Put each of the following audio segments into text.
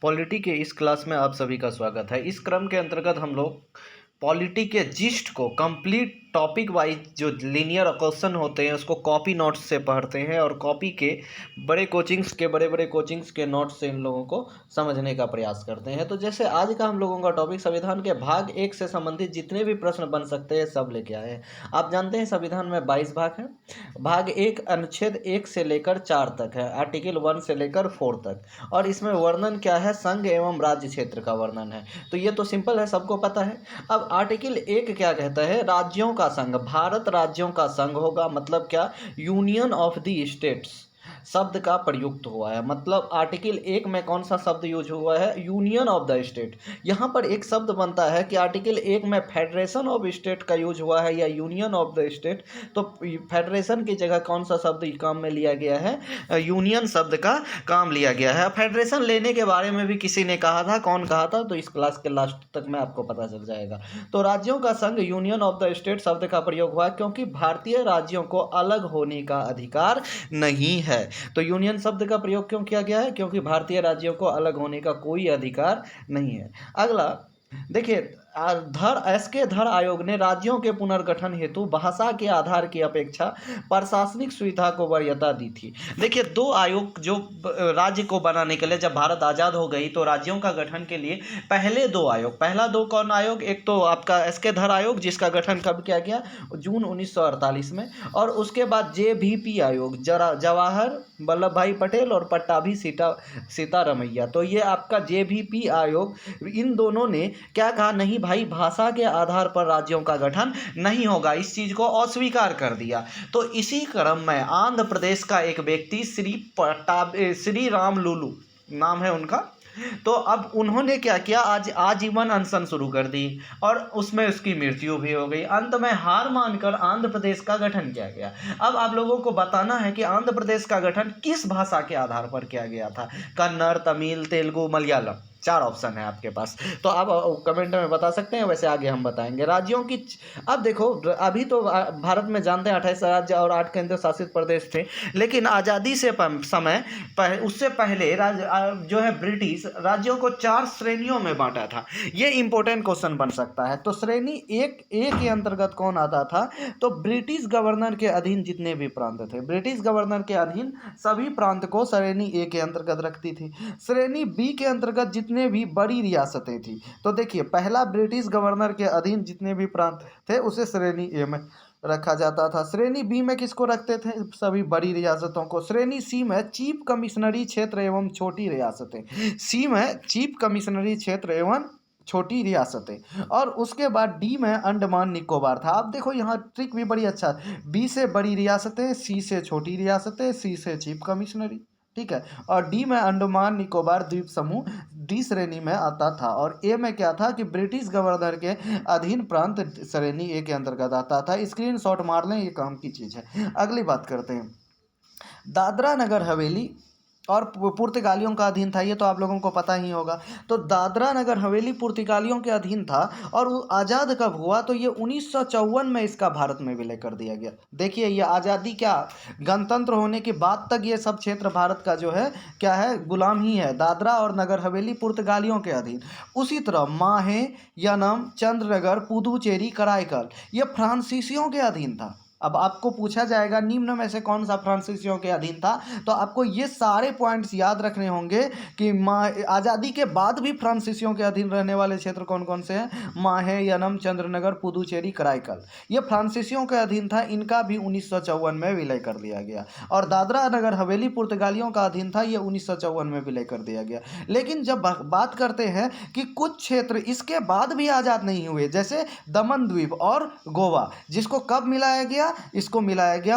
Polity के इस class में आप सभी का स्वागत है। इस क्रम के अंतर्गत हम लोग पॉलिटी के जिस्ट को कंप्लीट टॉपिक वाइज जो लीनियर क्वेश्चन होते हैं उसको कॉपी नोट्स से पढ़ते हैं और कॉपी के बड़े बड़े कोचिंग्स के नोट्स से इन लोगों को समझने का प्रयास करते हैं। तो जैसे आज का हम लोगों का टॉपिक संविधान के भाग 1 से संबंधित जितने भी प्रश्न बन सकते हैं सब लेके आए हैं। आप जानते हैं संविधान में 22 भाग हैं। भाग 1 अनुच्छेद 1 से लेकर 4 तक है, आर्टिकल 1 से लेकर 4 तक। और इसमें वर्णन क्या है? संघ एवं राज्य क्षेत्र का वर्णन है। तो ये तो सिंपल है, सबको पता है। अब आर्टिकल 1 क्या कहता है? राज्यों का संघ, भारत राज्यों का संघ होगा। मतलब क्या? यूनियन ऑफ द स्टेट्स शब्द का प्रयुक्त हुआ है। मतलब आर्टिकल 1 में कौन सा शब्द यूज हुआ है? Union of the state. यहाँ पर एक शब्द बनता है कि आर्टिकल 1 में फेडरेशन ऑफ स्टेट का यूज हुआ है या यूनियन ऑफ द स्टेट। तो फेडरेशन की जगह कौन सा शब्द काम में लिया गया है? यूनियन शब्द का काम लिया गया है। फेडरेशन लेने के बारे में भी किसी ने कहा था, कौन कहा था? तो इस क्लास के लास्ट तक में आपको पता चल जाएगा। तो राज्यों का संघ, यूनियन ऑफ द स्टेट शब्द का प्रयोग हुआ क्योंकि भारतीय राज्यों को अलग होने का अधिकार नहीं है। तो यूनियन शब्द का प्रयोग क्यों किया गया है? क्योंकि भारतीय राज्यों को अलग होने का कोई अधिकार नहीं है। अगला देखिए, धर आयोग ने राज्यों के पुनर्गठन हेतु भाषा के आधार की अपेक्षा प्रशासनिक सुविधा को वरीयता दी थी। देखिए, दो आयोग जो राज्य को बनाने के लिए, जब भारत आज़ाद हो गई तो राज्यों का गठन के लिए पहले दो आयोग, पहला दो कौन आयोग? एक तो आपका एस.के. धर आयोग जिसका गठन कब किया गया? जून 1948 में। और उसके बाद जे.वी.पी. आयोग, जवाहर वल्लभ भाई पटेल और पट्टाभी सीतारमैया। तो ये आपका जे.वी.पी. आयोग, इन दोनों ने क्या कहा? नहीं भाई, भाषा के आधार पर राज्यों का गठन नहीं होगा, इस चीज को अस्वीकार कर दिया। तो इसी क्रम में आंध्र प्रदेश का एक व्यक्ति श्री राम लुलू नाम है उनका, तो अब उन्होंने क्या किया? आज आजीवन अनशन शुरू कर दी और उसमें उसकी मृत्यु भी हो गई। अंत में हार मानकर आंध्र प्रदेश का गठन किया गया। अब आप लोगों को बताना है कि आंध्र प्रदेश का गठन किस भाषा के आधार पर किया गया था? कन्नड़, तमिल, तेलुगु, मलयालम, 4 ऑप्शन है आपके पास। तो आप कमेंट में बता सकते हैं, वैसे आगे हम बताएंगे राज्यों की। अब देखो, अभी तो भारत में जानते हैं 28 राज्य और 8 केंद्र शासित प्रदेश थे, लेकिन आज़ादी से समय उससे पहले जो है ब्रिटिश राज्यों को 4 श्रेणियों में बांटा था। ये इंपॉर्टेंट क्वेश्चन बन सकता है। तो श्रेणी एक के अंतर्गत कौन आता था? तो ब्रिटिश गवर्नर के अधीन जितने भी प्रांत थे, ब्रिटिश गवर्नर के अधीन सभी प्रांत को श्रेणी ए के अंतर्गत रखती थी। श्रेणी बी के अंतर्गत जितने भी बड़ी रियासतें थी, तो देखिए, पहला ब्रिटिश गवर्नर के अधीन जितने भी प्रांत थे उसे श्रेणी ए में रखा जाता था। श्रेणी बी में किसको रखते थे? सभी बड़ी रियासतों को। श्रेणी सी में चीफ कमिश्नरी क्षेत्र एवं छोटी रियासतें, सी में चीफ कमिश्नरी क्षेत्र एवं छोटी रियासतें। और उसके बाद डी में अंडमान निकोबार था। आप देखो, यहाँ ट्रिक भी बड़ी अच्छा, बी से बड़ी रियासतें, सी से छोटी रियासतें, सी से चीफ कमिश्नरी, ठीक है। और डी में अंडमान निकोबार द्वीप समूह डी श्रेणी में आता था। और ए में क्या था कि ब्रिटिश गवर्नर के अधीन प्रांत श्रेणी ए के अंतर्गत आता था। स्क्रीनशॉट मार लें, ये काम की चीज़ है। अगली बात करते हैं, दादरा नगर हवेली और पुर्तगालियों का अधीन था। ये तो आप लोगों को पता ही होगा। तो दादरा नगर हवेली पुर्तगालियों के अधीन था और वो आज़ाद कब हुआ? तो ये 1954 में इसका भारत में विलय कर दिया गया। देखिए, ये आज़ादी क्या, गणतंत्र होने के बाद तक ये सब क्षेत्र भारत का जो है क्या है? गुलाम ही है। दादरा और नगर हवेली पुर्तगालियों के अधीन। उसी तरह माहे, यनम, चंद्रनगर, पुदुचेरी, कराईकल ये फ्रांसीसियों के अधीन था। अब आपको पूछा जाएगा निम्न में से कौन सा फ्रांसीसियों के अधीन था, तो आपको ये सारे पॉइंट्स याद रखने होंगे कि आज़ादी के बाद भी फ्रांसीसियों के अधीन रहने वाले क्षेत्र कौन कौन से हैं? माहे, यनम, चंद्रनगर, पुदुचेरी, कराईकल ये फ्रांसीसियों के अधीन था। इनका भी 1954 में विलय कर दिया गया। और दादरा नगर हवेली पुर्तगालियों का अधीन था, ये 1954 में विलय कर दिया गया। लेकिन जब बात करते हैं कि कुछ क्षेत्र इसके बाद भी आज़ाद नहीं हुए, जैसे दमन द्वीप और गोवा, जिसको कब मिलाया गया? इसको मिलाया गया,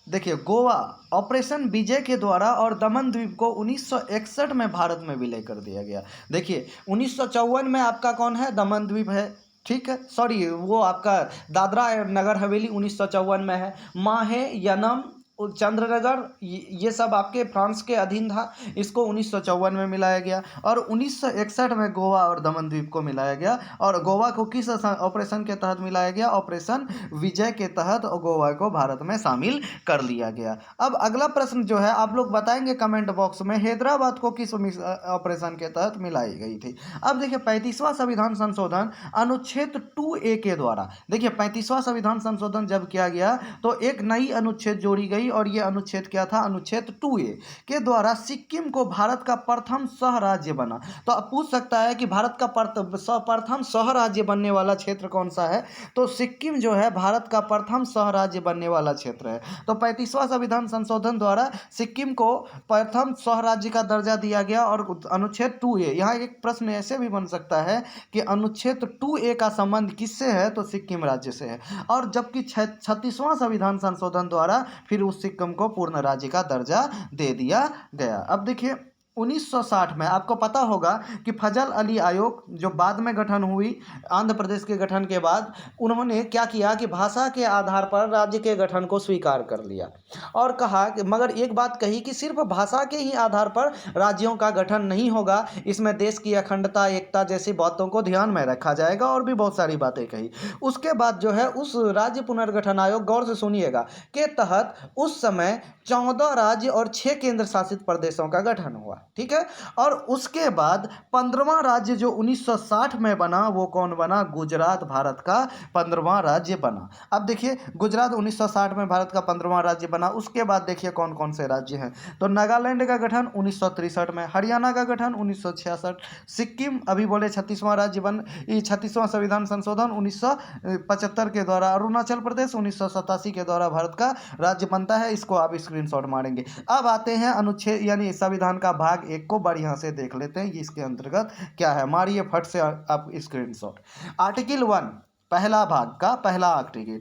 देखिए, गोवा ऑपरेशन विजय के द्वारा और दमन द्वीप को 1961 में भारत में विलय कर दिया गया। देखिए, 1954 में आपका कौन है? दमन द्वीप है, ठीक है। सॉरी, वो आपका दादरा नगर हवेली 1954 में है। माहे, यनम, चंद्रनगर ये सब आपके फ्रांस के अधीन था, इसको 1954 में मिलाया गया। और 1961 में गोवा और दमन द्वीप को मिलाया गया। और गोवा को किस ऑपरेशन के तहत मिलाया गया? ऑपरेशन विजय के तहत गोवा को भारत में शामिल कर लिया गया। अब अगला प्रश्न जो है आप लोग बताएंगे कमेंट बॉक्स में, हैदराबाद को किस ऑपरेशन के तहत मिलाई गई थी? अब देखिए 35वां संविधान संशोधन अनुच्छेद 2A के द्वारा, देखिए 35वां संविधान संशोधन जब किया गया तो एक नई अनुच्छेद जोड़ी गई, और ये अनुच्छेद क्या था? अनुच्छेद 2A के द्वारा सिक्किम को भारत का प्रथम सह राज्य बना। तो अब पूछ सकता है कि भारत का प्रथम सह राज्य बनने वाला क्षेत्र कौन सा है? तो सिक्किम जो है भारत का प्रथम सह राज्य बनने वाला क्षेत्र है। तो 35वां संविधान संशोधन द्वारा सिक्किम को प्रथम सह राज्य का दर्जा दिया गया। और अनुच्छेद 2A, यहाँ एक प्रश्न ऐसे भी बन सकता है कि अनुच्छेद 2A का संबंध किससे है? तो सिक्किम राज्य से है। और जबकि 36वां संविधान संशोधन द्वारा फिर उस सिक्किम को पूर्ण राज्य का दर्जा दे दिया गया। अब देखिए 1960 में आपको पता होगा कि फजल अली आयोग जो बाद में गठन हुई आंध्र प्रदेश के गठन के बाद, उन्होंने क्या किया कि भाषा के आधार पर राज्य के गठन को स्वीकार कर लिया और कहा कि, मगर एक बात कही कि सिर्फ भाषा के ही आधार पर राज्यों का गठन नहीं होगा, इसमें देश की अखंडता, एकता जैसी बातों को ध्यान में रखा जाएगा, और भी बहुत सारी बातें कही। उसके बाद जो है उस राज्य पुनर्गठन आयोग, गौर से सुनिएगा, के तहत उस समय 14 राज्य और 6 केंद्र शासित प्रदेशों का गठन हुआ, ठीक है। और उसके बाद 15वां राज्य जो 1960 में बना, वो कौन बना? गुजरात भारत का 15वां राज्य बना। अब देखिए गुजरात 1960 में भारत का 15वां राज्य बना। उसके बाद देखिए कौन कौन से राज्य हैं। तो नागालैंड का गठन 1963 में, हरियाणा का गठन 1966, सिक्किम अभी बोले 36वां राज्य 36वां संविधान संशोधन 1975 के द्वारा, अरुणाचल प्रदेश 1987 के द्वारा भारत का राज्य बनता है। इसको आप स्क्रीनशॉट मारेंगे। अब आते हैं अनुच्छेद यानी संविधान का भाग 1 को बढ़िया से देख लेते हैं, इसके अंतर्गत क्या है। मारिए फट से आप स्क्रीनशॉट। आर्टिकल 1 पहला भाग का पहला आर्टिकल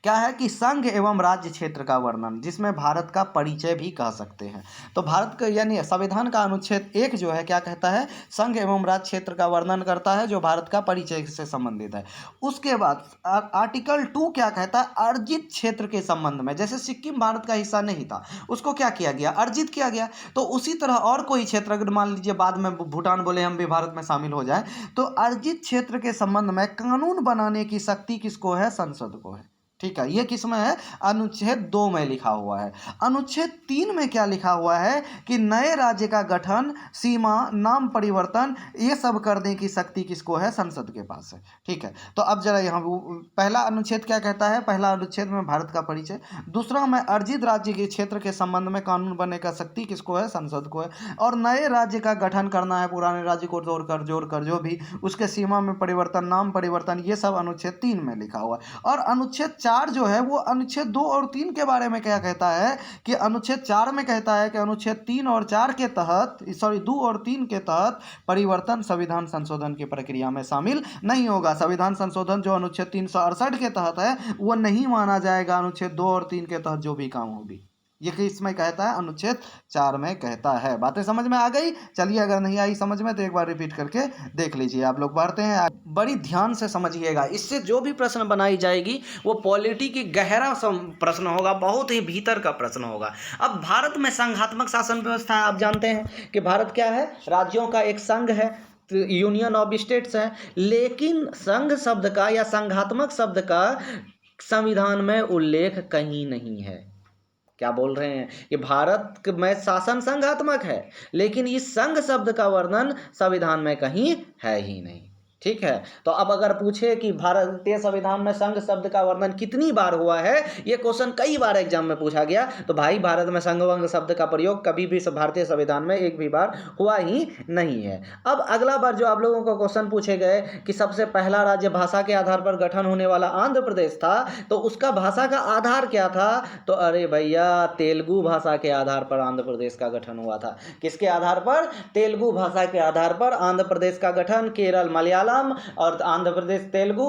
क्या है कि संघ एवं राज्य क्षेत्र का वर्णन, जिसमें भारत का परिचय भी कह सकते हैं। तो भारत का यानी संविधान का अनुच्छेद 1 जो है क्या कहता है? संघ एवं राज्य क्षेत्र का वर्णन करता है, जो भारत का परिचय से संबंधित है। उसके बाद आर्टिकल 2 क्या कहता है? अर्जित क्षेत्र के संबंध में, जैसे सिक्किम भारत का हिस्सा नहीं था, उसको क्या किया गया? अर्जित किया गया। तो उसी तरह और कोई क्षेत्र, अगर मान लीजिए बाद में भूटान बोले हम भी भारत में शामिल हो जाए, तो अर्जित क्षेत्र के संबंध में कानून बनाने की शक्ति किसको है? संसद को है, ठीक है। ये किस में है? अनुच्छेद 2 में लिखा हुआ है। अनुच्छेद 3 में क्या लिखा हुआ है कि नए राज्य का गठन, सीमा, नाम परिवर्तन, ये सब करने की शक्ति किसको है? संसद के पास है, ठीक है। तो अब जरा यहाँ पहला अनुच्छेद क्या कहता है? पहला अनुच्छेद में भारत का परिचय। दूसरा में अर्जित राज्य के क्षेत्र के संबंध में कानून बनने का शक्ति किसको है? संसद को है। और नए राज्य का गठन करना है, पुराने राज्य को जोड़कर जो भी, उसके सीमा में परिवर्तन, नाम परिवर्तन, ये सब अनुच्छेद 3 में लिखा हुआ है। और अनुच्छेद 4 जो है वो अनुच्छेद 2 और 3 के बारे में क्या कहता है कि अनुच्छेद 4 में कहता है कि अनुच्छेद 3 और 4 के तहत, 2 और 3 के तहत परिवर्तन संविधान संशोधन की प्रक्रिया में शामिल नहीं होगा। संविधान संशोधन जो अनुच्छेद 368 के तहत है वो नहीं माना जाएगा अनुच्छेद 2 और 3 के तहत जो भी काम होगी। ये किसमें कहता है? अनुच्छेद 4 में कहता है। बातें समझ में आ गई? चलिए, अगर नहीं आई समझ में तो एक बार रिपीट करके देख लीजिए। आप लोग पढ़ते हैं, बड़ी ध्यान से समझिएगा। इससे जो भी प्रश्न बनाई जाएगी वो पॉलिटी की गहरा प्रश्न होगा, बहुत ही भीतर का प्रश्न होगा। अब भारत में संघात्मक शासन व्यवस्था है। आप जानते हैं कि भारत क्या है? राज्यों का एक संघ है, यूनियन ऑफ स्टेट्स है। लेकिन संघ शब्द का या संघात्मक शब्द का संविधान में उल्लेख कहीं नहीं है। क्या बोल रहे हैं कि भारत में शासन संघात्मक है, लेकिन इस संघ शब्द का वर्णन संविधान में कहीं है ही नहीं, ठीक है। तो अब अगर पूछे कि भारतीय संविधान में संघ शब्द का वर्णन कितनी बार हुआ है, ये क्वेश्चन कई बार एग्जाम में पूछा गया, तो भाई भारत में संघ वंग शब्द का प्रयोग कभी भी भारतीय संविधान में एक भी बार हुआ ही नहीं है। अब अगला बार जो आप लोगों को क्वेश्चन पूछे गए कि सबसे पहला राज्य भाषा के आधार पर गठन होने वाला आंध्र प्रदेश था, तो उसका भाषा का आधार क्या था? तो अरे भैया, तेलुगु भाषा के आधार पर आंध्र प्रदेश का गठन हुआ था। किसके आधार पर? तेलुगु भाषा के आधार पर आंध्र प्रदेश का गठन। केरल मलयालम और आंध्र प्रदेश तेलुगु,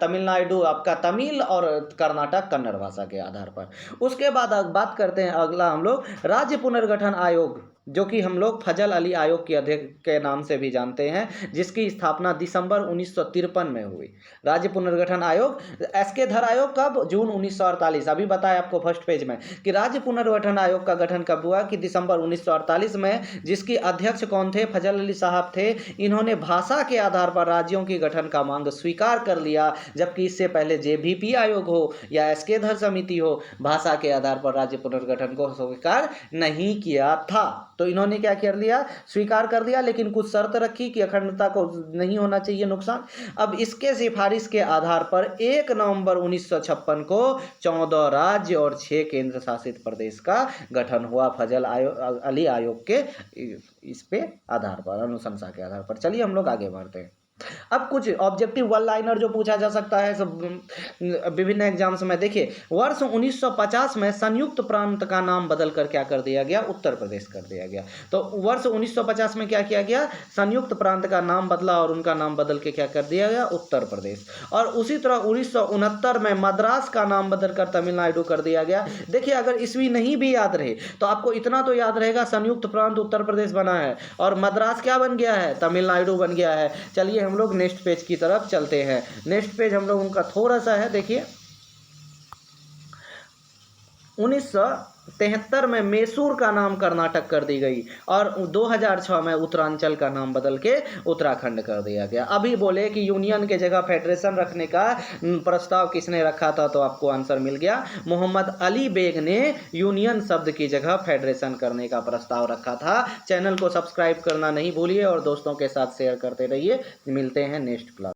तमिलनाडु आपका तमिल और कर्नाटक कन्नड़ भाषा के आधार पर। उसके बाद बात करते हैं अगला हम लोग राज्य पुनर्गठन आयोग जो कि हम लोग फजल अली आयोग के अध्यक्ष के नाम से भी जानते हैं, जिसकी स्थापना दिसंबर 1953 में हुई। राज्य पुनर्गठन आयोग, एसके धर आयोग कब? जून 1948। अभी बताया आपको फर्स्ट पेज में कि राज्य पुनर्गठन आयोग का गठन कब हुआ कि दिसंबर 1948 में, जिसकी अध्यक्ष कौन थे? फजल अली साहब थे। इन्होंने भाषा के आधार पर राज्यों की गठन का मांग स्वीकार कर लिया, जबकि इससे पहले जेबीपी आयोग हो या एसके धर समिति हो, भाषा के आधार पर राज्य पुनर्गठन को स्वीकार नहीं किया था। तो इन्होंने क्या कर लिया? स्वीकार कर दिया, लेकिन कुछ शर्त रखी कि अखंडता को नहीं होना चाहिए नुकसान। अब इसके सिफारिश के आधार पर 1 नवंबर 1956 को 14 राज्य और 6 केंद्र शासित प्रदेश का गठन हुआ फजल अली आयोग के इस पे आधार पर, अनुशंसा के आधार पर। चलिए हम लोग आगे बढ़ते हैं। अब कुछ ऑब्जेक्टिव वन लाइनर जो पूछा जा सकता है सब विभिन्न एग्जाम्स में। देखिए, वर्ष 1950 में संयुक्त प्रांत का नाम बदलकर क्या कर दिया गया? उत्तर प्रदेश कर दिया गया। तो वर्ष 1950 में क्या किया गया? संयुक्त प्रांत का नाम बदला और उनका नाम बदल के क्या कर दिया गया? उत्तर प्रदेश। और उसी तरह 1969 में मद्रास का नाम बदलकर तमिलनाडु कर दिया गया। देखिए, अगर ईस्वी नहीं भी याद रहे तो आपको इतना तो याद रहेगा, संयुक्त प्रांत उत्तर प्रदेश बना है और मद्रास क्या बन गया है? तमिलनाडु बन गया है। चलिए हम लोग नेक्स्ट पेज की तरफ चलते हैं। नेक्स्ट पेज हम लोग उनका थोड़ा सा है, देखिए 1973 में मैसूर का नाम कर्नाटक कर दी गई और 2006 में उत्तरांचल का नाम बदल के उत्तराखंड कर दिया गया। अभी बोले कि यूनियन के जगह फेडरेशन रखने का प्रस्ताव किसने रखा था? तो आपको आंसर मिल गया, मोहम्मद अली बेग ने यूनियन शब्द की जगह फेडरेशन करने का प्रस्ताव रखा था। चैनल को सब्सक्राइब करना नहीं भूलिए और दोस्तों के साथ शेयर करते रहिए। मिलते हैं नेक्स्ट क्लास।